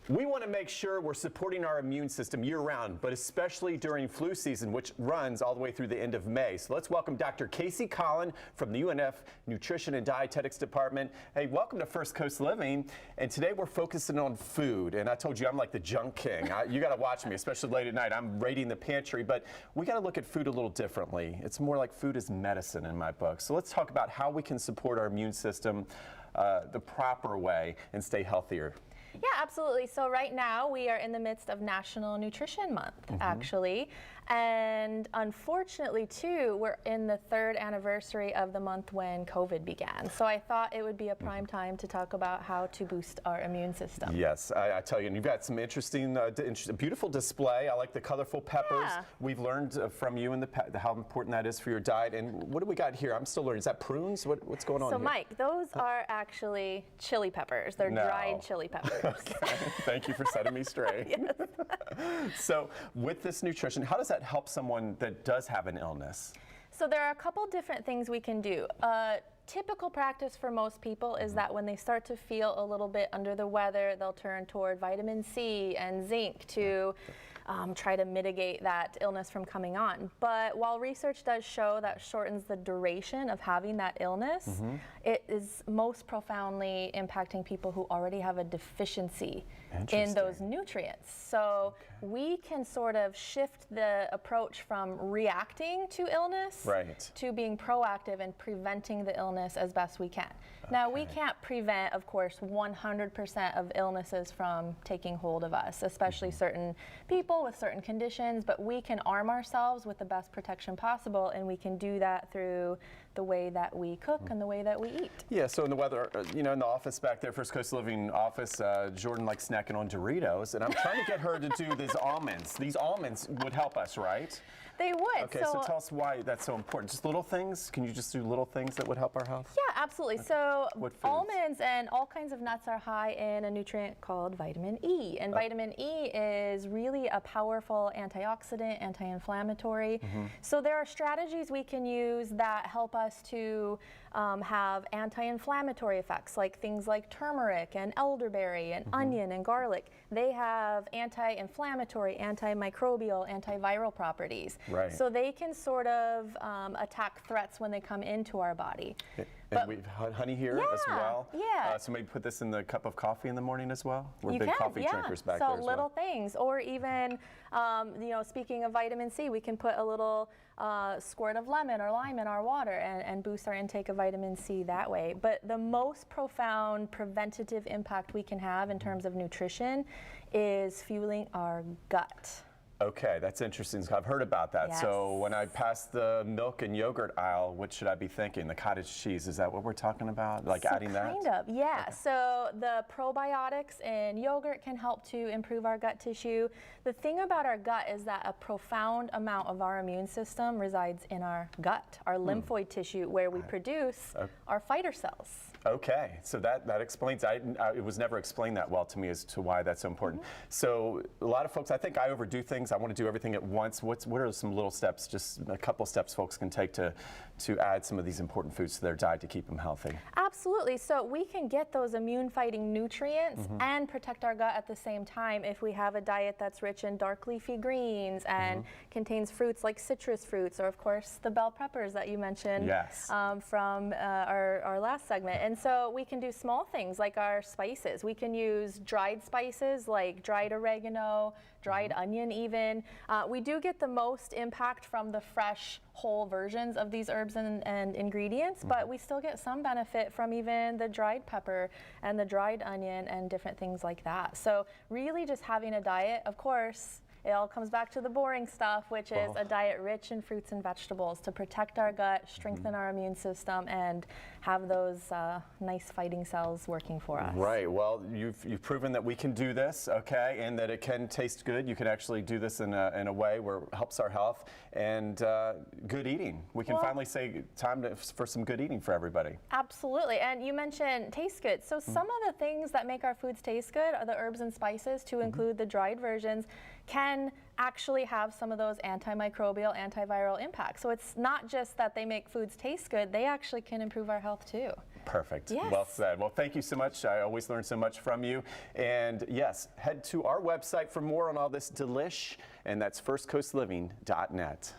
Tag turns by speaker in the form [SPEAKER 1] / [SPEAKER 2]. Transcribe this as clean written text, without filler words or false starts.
[SPEAKER 1] We want to make sure we're supporting our immune system year-round, but especially during flu season, which runs all the way through the end of May. So let's welcome Dr. Colin from the UNF Nutrition and Dietetics Department. Hey, welcome to First Coast Living. And today we're focusing on food. And I told you I'm like the junk king. You got to watch me, especially late at night. I'm raiding the pantry, but we got to look at food a little differently. It's more like food is medicine in my book. So let's talk about how we can support our immune system the proper way and stay healthier.
[SPEAKER 2] Yeah, absolutely. So right now we are in the midst of National Nutrition Month, actually. And unfortunately, too, we're in the 3rd anniversary of the month when COVID began. So I thought it would be a prime time to talk about how to boost our immune system.
[SPEAKER 1] Yes, I tell you, and you've got some interesting, beautiful display. I like the colorful peppers.
[SPEAKER 2] Yeah.
[SPEAKER 1] We've learned from you and how important that is for your diet. And what do we got here? I'm still learning. Is that prunes? What's going on
[SPEAKER 2] so
[SPEAKER 1] here?
[SPEAKER 2] Mike, those are actually chili peppers. They're dried chili peppers.
[SPEAKER 1] Okay. Thank you for setting me straight. So with this nutrition, how does that help someone that does have an illness?
[SPEAKER 2] So there are a couple different things we can do. Typical practice for most people is that when they start to feel a little bit under the weather, they'll turn toward vitamin C and zinc to try to mitigate that illness from coming on. But while research does show that shortens the duration of having that illness, it is most profoundly impacting people who already have a deficiency in those nutrients. So we can sort of shift the approach from reacting to illness to being proactive and preventing the illness as best we can. Now, we can't prevent, of course, 100% of illnesses from taking hold of us, especially certain people with certain conditions, but we can arm ourselves with the best protection possible, and we can do that through the way that we cook and the way that we eat.
[SPEAKER 1] Yeah, so in the weather, you know, in the office back there, First Coast Living office, Jordan likes snacking on Doritos, and I'm trying to get her to do these almonds. These almonds would help us, right?
[SPEAKER 2] They would.
[SPEAKER 1] Okay, so tell us why that's so important. Just little things? Can you just do little things that would help our health?
[SPEAKER 2] Yeah, absolutely. So almonds and all kinds of nuts are high in a nutrient called vitamin E. And vitamin E is really a powerful antioxidant, anti-inflammatory. So there are strategies we can use that help us to have anti-inflammatory effects, like things like turmeric and elderberry and onion and garlic. They have anti-inflammatory, antimicrobial, antiviral properties. So they can sort of attack threats when they come into our body.
[SPEAKER 1] And we've had honey here as well. So maybe put this in the cup of coffee in the morning as well. We're big coffee drinkers back there as well.
[SPEAKER 2] So little things, or even, you know, speaking of vitamin C, we can put a little squirt of lemon or lime in our water and boost our intake of vitamin C that way. But the most profound preventative impact we can have in terms of nutrition is fueling our gut.
[SPEAKER 1] Okay, that's interesting. I've heard about that. So when I pass the milk and yogurt aisle, what should I be thinking? The cottage cheese, is that what we're talking about? Like adding that?
[SPEAKER 2] Kind of, yeah. So the probiotics in yogurt can help to improve our gut tissue. The thing about our gut is that a profound amount of our immune system resides in our gut, our lymphoid tissue, where we produce our fighter cells. Okay, so that explains, it was never explained that well to me as to why that's so important. So a lot of folks, I think I overdo things. I want to do everything at once. What are some little steps, just a couple steps folks can take to add some of these important foods to their diet to keep them healthy? Absolutely. So we can get those immune-fighting nutrients and protect our gut at the same time if we have a diet that's rich in dark leafy greens and contains fruits like citrus fruits, or of course the bell peppers that you mentioned from our last segment. And so we can do small things like our spices. We can use dried spices like dried oregano, dried onion even. We do get the most impact from the fresh whole versions of these herbs and ingredients, but we still get some benefit from even the dried pepper and the dried onion and different things like that. So really just having a diet, of course, it all comes back to the boring stuff, which is a diet rich in fruits and vegetables to protect our gut, strengthen our immune system, and have those nice fighting cells working for us. Right.
[SPEAKER 1] Well, you've proven that we can do this, okay, and that it can taste good. You can actually do this in a way where it helps our health and good eating. We can finally say time for some good eating for everybody.
[SPEAKER 2] Absolutely. And you mentioned taste good. So some of the things that make our foods taste good are the herbs and spices, to include the dried versions, can actually have some of those antimicrobial, antiviral impacts. So it's not just that they make foods taste good, they actually can improve our health too.
[SPEAKER 1] Perfect.
[SPEAKER 2] Yes.
[SPEAKER 1] Well said. Well, thank you so much. I always learn so much from you. And yes, head to our website for more on all this delish, and that's firstcoastliving.net.